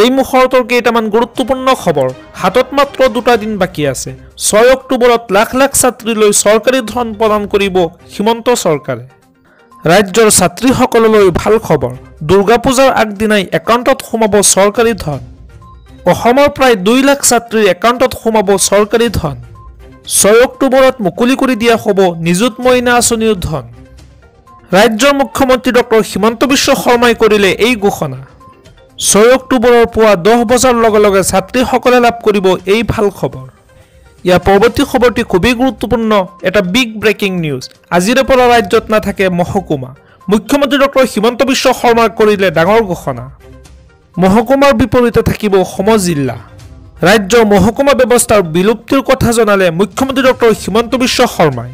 এই মুহূৰ্তৰ কেইটামান গুৰুত্বপূৰ্ণ খবৰ হাতত মাত্ৰ 2টা দিন বাকী আছে 6 অক্টোবৰত লাখ লাখ ছাত্ৰীলৈ চৰকাৰী ধন প্ৰদান কৰিব হিমন্ত চৰকাৰে ৰাজ্যৰ ছাত্ৰীসকললৈ ভাল খবৰ দুৰ্গা পূজাৰ আগদিনাই একাউণ্টত সোমাব চৰকাৰী ধন অসমৰ প্ৰায় 2 লাখ ছাত্ৰীৰ একাউণ্টত সোমাব চৰকাৰী ধন 6 অক্টোবৰত মুকলি কৰি দিয়া হ'ব নিযুত মইনা আঁচনিৰ ধন ৰাজ্যৰ মুখ্যমন্ত্ৰী ডক্টৰ হিমন্ত বিশ্ব শৰ্মাই কৰিলে এই ঘোষণা 6 অক্টোবৰৰ পুৱা 10 বজাৰ লগে লগে ছাত্ৰীসকলে লাভ কৰিব এই ভাল খবৰ ইয়াৰ পৰৱৰ্তী খবৰটি খুবেই গুৰুত্বপূৰ্ণ এটা বিগ ব্ৰেকিং নিউজ আজিৰে পৰা ৰাজ্যত নাথাকে মহকুমা মুখ্যমন্ত্ৰী ডক্টৰ হিমন্ত বিশ্ব শৰ্মাই কৰিলে ডাঙৰ ঘোষণা মহকুমাৰ বিপৰীতে থাকিব সমজিল্লা ৰাজ্যৰ মহকুমা ব্যৱস্থাৰ বিলুপ্তিৰ কথা জনালে মুখ্যমন্ত্ৰী ডক্টৰ হিমন্ত বিশ্ব শৰ্মাই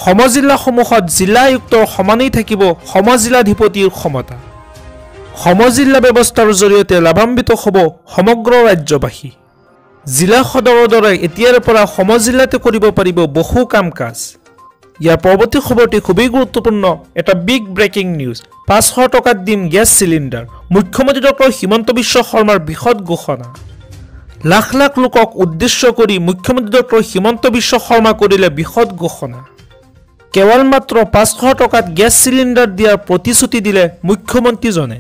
সমজিল্লাসমূহত জিলা আয়ুক্তৰ সমানেই থাকিব সমজিল্লাধিপতিৰ ক্ষমতা সমজিল্লা ব্যৱস্থাৰ জৰিয়তে লাভান্বিত হ'ব সমগ্ৰ ৰাজ্যবাসী জিলা সদৰৰ দৰে এতিয়াৰ পৰা সমজিল্লাতে কৰিব পাৰিব বহু কাম কাজ ইয়াৰ পৰৱৰ্তী খবৰটি খুবেই গুৰুত্বপূৰ্ণ এটা বিগ ব্ৰেকিং নিউজ 500 টকাত দিম গেছ চিলিণ্ডাৰ মুখ্যমন্ত্ৰী ডক্টৰ হিমন্ত বিশ্ব শৰ্মাৰ বিশদ ঘোষণা লাখ লাখ লোকক উদ্দেশ্য কৰি মুখ্যমন্ত্ৰী ডক্টৰ হিমন্ত বিশ্ব শৰ্মা কৰিলে বিশদ ঘোষণা কেৱল মাত্ৰ 500 টকাত গেছ চিলিণ্ডাৰ দিয়াৰ প্ৰতিশ্ৰুতি দিলে মুখ্যমন্ত্ৰীজনে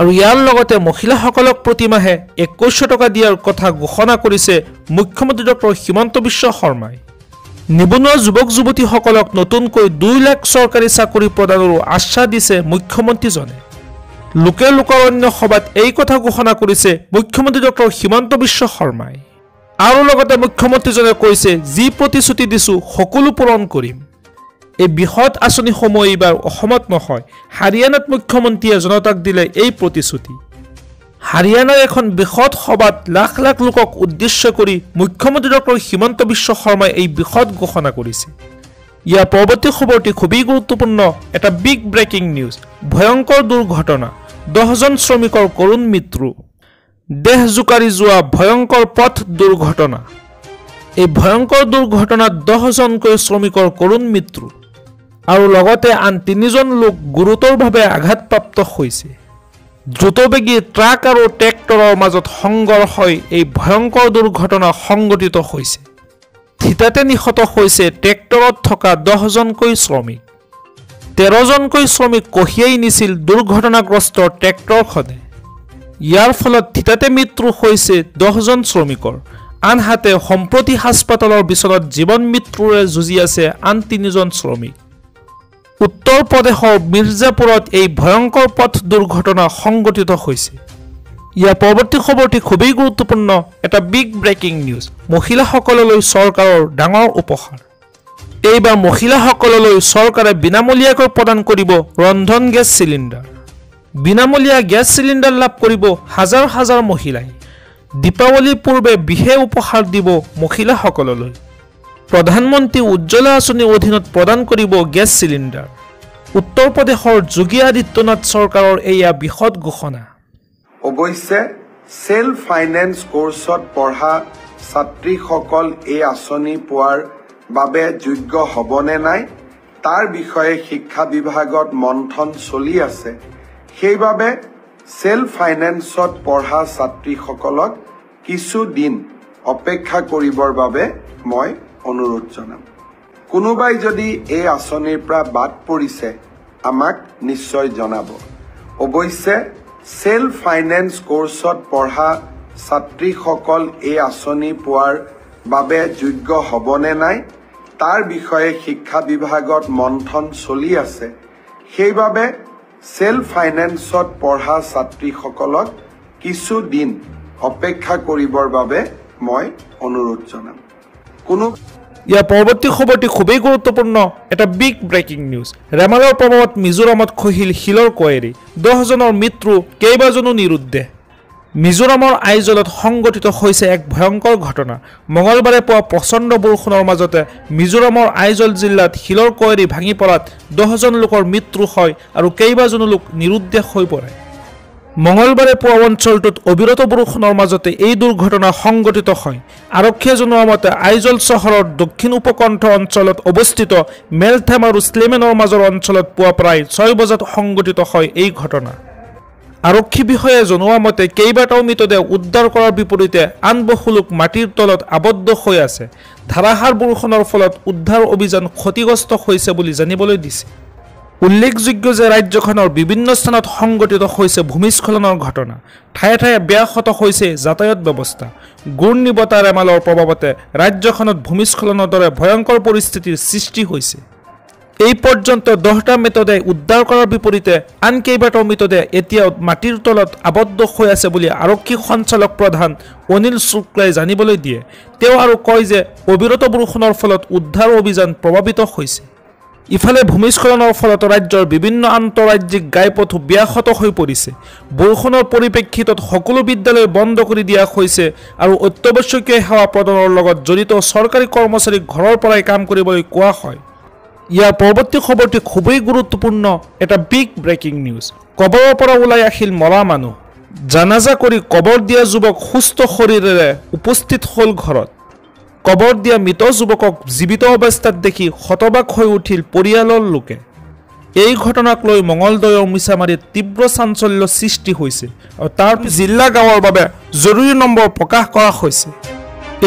আৰু ইয়াৰ লগতে মহিলাসকলক প্ৰতিমাহে 2100 টকা দিয়াৰ কথা ঘোষণা কৰিছে মুখ্যমন্ত্ৰী ডক্টৰ হিমন্ত বিশ্ব শৰ্মাই নিবনুৱা যুৱক যুৱতীসকলক নতুনকৈ 2 লাখ চৰকাৰী চাকৰি প্ৰদানৰো আশ্বাস দিছে মুখ্যমন্ত্ৰীজনে লোকে লোকাৰণ্য সভাত এই কথা ঘোষণা কৰিছে মুখ্যমন্ত্ৰী ডক্টৰ হিমন্ত বিশ্ব শৰ্মাই আৰু লগতে মুখ্যমন্ত্ৰীজনে কৈছে যি প্ৰতিশ্ৰুতি দিছো সকলো পূৰণ কৰিম এই বৃহৎ আঁচনিসমূহ এইবাৰ অসমত নহয় হাৰিয়ানাত মুখ্যমন্ত্ৰীয়ে জনতাক দিলে এই প্ৰতিশ্ৰুতি হাৰিয়ানাৰ এখন বৃহৎ সভাত লাখ লাখ লোকক উদ্দেশ্য কৰি মুখ্যমন্ত্ৰী ডক্টৰ হিমন্ত বিশ্ব শৰ্মাই এই বৃহৎ ঘোষণা কৰিছে ইয়াৰ পৰৱৰ্তী খবৰটি খুবেই গুৰুত্বপূৰ্ণ এটা বিগ ব্ৰেকিং নিউজ ভয়ংকৰ দুৰ্ঘটনা 10জন শ্ৰমিকৰ কৰুণ মৃত্যু দেহ জোকাৰি যোৱা ভয়ংকৰ পথ দুৰ্ঘটনা এই ভয়ংকৰ দুৰ্ঘটনাত 10জনকৈ শ্ৰমিকৰ কৰুণ মৃত্যু আৰু লগতে আন 3জন লোক গুৰুতৰভাৱে আঘাতপ্ৰাপ্ত হৈছে দ্ৰুতবেগী ট্ৰাক আৰু ট্ৰেক্টৰৰ মাজত সংঘৰ্ষই এই ভয়ংকৰ দুৰ্ঘটনা সংঘটিত হৈছে থিতাতে নিহত হৈছে ট্ৰেক্টৰত থকা 10জনকৈ শ্ৰমিক 13জনকৈ শ্ৰমিক কঢ়িয়াই নিছিল দুৰ্ঘটনাগ্ৰস্ত ট্ৰেক্টৰখনে ইয়াৰ ফলত থিতাতে মৃত্যু হৈছে 10জন শ্ৰমিকৰ আনহাতে সম্প্ৰতি হাস্পতালৰ বিচনাত জীৱন মৃত্যুৰে যুঁজি আছে আন 3জন শ্ৰমিক উত্তৰ প্ৰদেশৰ মিৰ্জাপুৰত এই ভয়ংকৰ পথ দুৰ্ঘটনা সংঘটিত হৈছে ইয়াৰ পৰৱৰ্তী খবৰটি খুবেই গুৰুত্বপূৰ্ণ এটা বিগ ব্ৰেকিং নিউজ মহিলাসকললৈ চৰকাৰৰ ডাঙৰ উপহাৰ এইবাৰ মহিলাসকললৈ চৰকাৰে বিনামূলীয়াকৈ প্ৰদান কৰিব ৰন্ধন গেছ চিলিণ্ডাৰ বিনামূলীয়া গেছ চিলিণ্ডাৰ লাভ কৰিব হাজাৰ হাজাৰ মহিলাই দীপাৱলীৰ পূৰ্বে বিশেষ উপহাৰ দিব মহিলাসকললৈ প্ৰধানমন্ত্ৰী উজ্জ্বলা আঁচনিৰ অধীনত প্ৰদান কৰিব গেছ চিলিণ্ডাৰ উত্তৰ প্ৰদেশৰ যোগী আদিত্যনাথ চৰকাৰৰ এয়া বিশদ ঘোষণা অৱশ্যে সেল্ফ ফাইনেন্স কোৰ্সত পঢ়া ছাত্ৰীসকল এই আঁচনি পোৱাৰ বাবে যোগ্য হ'বনে নাই তাৰ বিষয়ে শিক্ষা বিভাগত মন্থন চলি আছে সেইবাবে সেল্ফ ফাইনেন্সত পঢ়া ছাত্ৰীসকলক কিছু দিন অপেক্ষা কৰিবৰ বাবে মই অনুৰোধ জনাম কোনোবাই যদি এই আঁচনিৰ পৰা বাদ পৰিছে আমাক নিশ্চয় জনাব অৱশ্যে সেল্ফ ফাইনেন্স কোৰ্সত পঢ়া ছাত্ৰীসকল এই আঁচনি পোৱাৰ বাবে যোগ্য হ'বনে নাই তাৰ বিষয়ে শিক্ষা বিভাগত মন্থন চলি আছে সেইবাবে সেল্ফ ফাইনেন্সত পঢ়া ছাত্ৰীসকলক কিছু দিন অপেক্ষা কৰিবৰ বাবে মই অনুৰোধ জনাম ইয়াৰ পৰৱৰ্তী খবৰটি খুবেই গুৰুত্বপূৰ্ণ এটা বিগ ব্ৰেকিং নিউজ ৰেমালৰ প্ৰভাৱত মিজোৰামত খহিল শিলৰ কোৱাৰী 10জনৰ মৃত্যু কেইবাজনো নিৰুদ্দেশ মিজোৰামৰ আইজলত সংঘটিত হৈছে এক ভয়ংকৰ ঘটনা মঙলবাৰে পুৱা প্ৰচণ্ড বৰষুণৰ মাজতে মিজোৰামৰ আইজল জিলাত শিলৰ কোৱাৰী ভাঙি পৰাত 10জন লোকৰ মৃত্যু হয় আৰু কেইবাজনো লোক নিৰুদ্দেশ হৈ পৰে মঙলবাৰে পুৱা অঞ্চলটোত অবিৰত বৰষুণৰ মাজতে এই দুৰ্ঘটনা সংঘটিত হয় আৰক্ষীয়ে জনোৱা মতে আইজল চহৰৰ দক্ষিণ উপকণ্ঠ অঞ্চলত অৱস্থিত মেলথেম আৰু স্লেমেনৰ মাজৰ অঞ্চলত পুৱা প্ৰায় 6 বজাত সংঘটিত হয় এই ঘটনা আৰক্ষী বিষয়াই জনোৱা মতে কেইবাটাও মৃতদেহ উদ্ধাৰ কৰাৰ বিপৰীতে আন বহু লোক মাটিৰ তলত আবদ্ধ হৈ আছে। ধাৰাসাৰ বৰষুণৰ ফলত উদ্ধাৰ অভিযান ক্ষতিগ্ৰস্ত হৈছে বুলি জানিবলৈ দিছে। উল্লেখযোগ্য যে ৰাজ্যখনৰ বিভিন্ন স্থানত সংঘটিত হৈছে ভূমিস্খলনৰ ঘটনা। ঠায়ে ঠায়ে ব্যাহত হৈছে যাতায়াত ব্যৱস্থা। ঘূৰ্ণীবতাহ ৰেমালৰ প্ৰভাৱতে ৰাজ্যখনত ভূমিস্খলনৰ দৰে ভয়ংকৰ পৰিস্থিতিৰ সৃষ্টি হৈছে। এই পৰ্যন্ত 10টা মৃতদেহ উদ্ধাৰ কৰাৰ বিপৰীতে আন কেইবাটাও মৃতদেহ এতিয়াও মাটিৰ তলত আবদ্ধ হৈ আছে বুলি আৰক্ষী সঞ্চালক প্ৰধান অনিল শুক্লাই জানিবলৈ দিয়ে। তেওঁ আৰু কয় যে অবিৰত বৰষুণৰ ফলত উদ্ধাৰ অভিযান প্ৰভাৱিত হৈছে। ইফালে ভূমিস্খলনৰ ফলত ৰাজ্যৰ বিভিন্ন আন্তঃৰাজ্যিক ঘাইপথ ব্যাহত হৈ পৰিছে। বৰষুণৰ পৰিপ্ৰেক্ষিতত সকলো বিদ্যালয় বন্ধ কৰি দিয়া হৈছে আৰু অত্যাৱশ্যকীয় সেৱা প্ৰদানৰ লগত জড়িত চৰকাৰী কৰ্মচাৰীক ঘৰৰ পৰাই কাম কৰিবলৈ কোৱা হয়। ইয়াৰ পৰৱৰ্তী খবৰটি খুবেই গুৰুত্বপূৰ্ণ, এটা বিগ ব্ৰেকিং নিউজ। কবৰৰ পৰা ওলাই আহিল মৰা মানুহ। জানাজা কৰি কবৰ দিয়া যুৱক সুস্থ শৰীৰেৰে উপস্থিত হ'ল ঘৰত। কবৰ দিয়া মৃত যুৱকক জীৱিত অৱস্থাত দেখি হতবাক হৈ উঠিল পৰিয়ালৰ লোকে। এই ঘটনাক লৈ মঙলদৈৰ মিছামাৰীত তীব্ৰ চাঞ্চল্য সৃষ্টি হৈছে আৰু তাৰ জিলা গাঁৱৰ বাবে জৰুৰী নম্বৰ প্ৰকাশ কৰা হৈছে।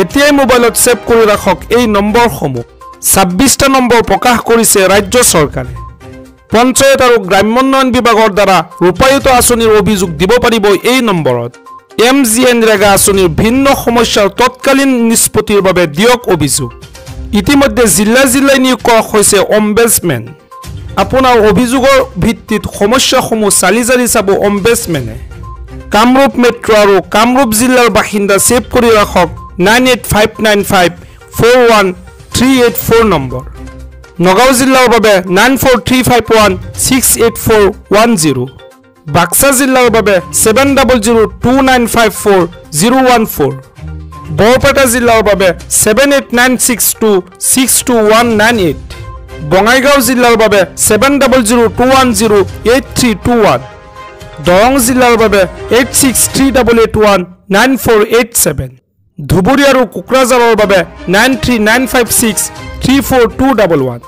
এতিয়াই মোবাইলত ছেভ কৰি ৰাখক এই নম্বৰসমূহ। 26টা নম্বৰ প্ৰকাশ কৰিছে ৰাজ্য চৰকাৰে। পঞ্চায়ত আৰু গ্ৰাম্যোন্নয়ন বিভাগৰ দ্বাৰা ৰূপায়িত আঁচনিৰ অভিযোগ দিব পাৰিব এই নম্বৰত। MGNৰেগা আঁচনিৰ ভিন্ন সমস্যাৰ তৎকালীন নিষ্পত্তিৰ বাবে দিয়ক অভিযোগ। ইতিমধ্যে জিলাই নিয়োগ কৰা হৈছে অম্বেডছমেন। আপোনাৰ অভিযোগৰ ভিত্তিত সমস্যাসমূহ চালি জাৰি চাব অম্বেডছমেনে। কামৰূপ মেট্ৰ' আৰু কামৰূপ জিলাৰ বাসিন্দা ছেভ কৰি ৰাখক 9859541384 নম্বৰ। নগাঁও জিলাৰ বাবে 9435168410। বাক্সা জিলাৰ বাবে 7002954014। বৰপেটা জিলাৰ বাবে 7896262198। বঙাইগাঁও জিলাৰ বাবে 7002108321। দৰং জিলাৰ বাবে 8638819487। ধুবুৰী আৰু কোকৰাঝাৰৰ বাবে 9395634211।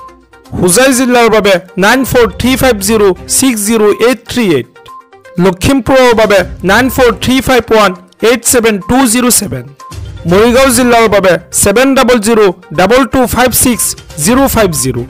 হোজাই জিলাৰ বাবে 9435060838। লখিমপুৰৰ বাবে 9435187207। মৰিগাঁও জিলাৰ বাবে 7002256050।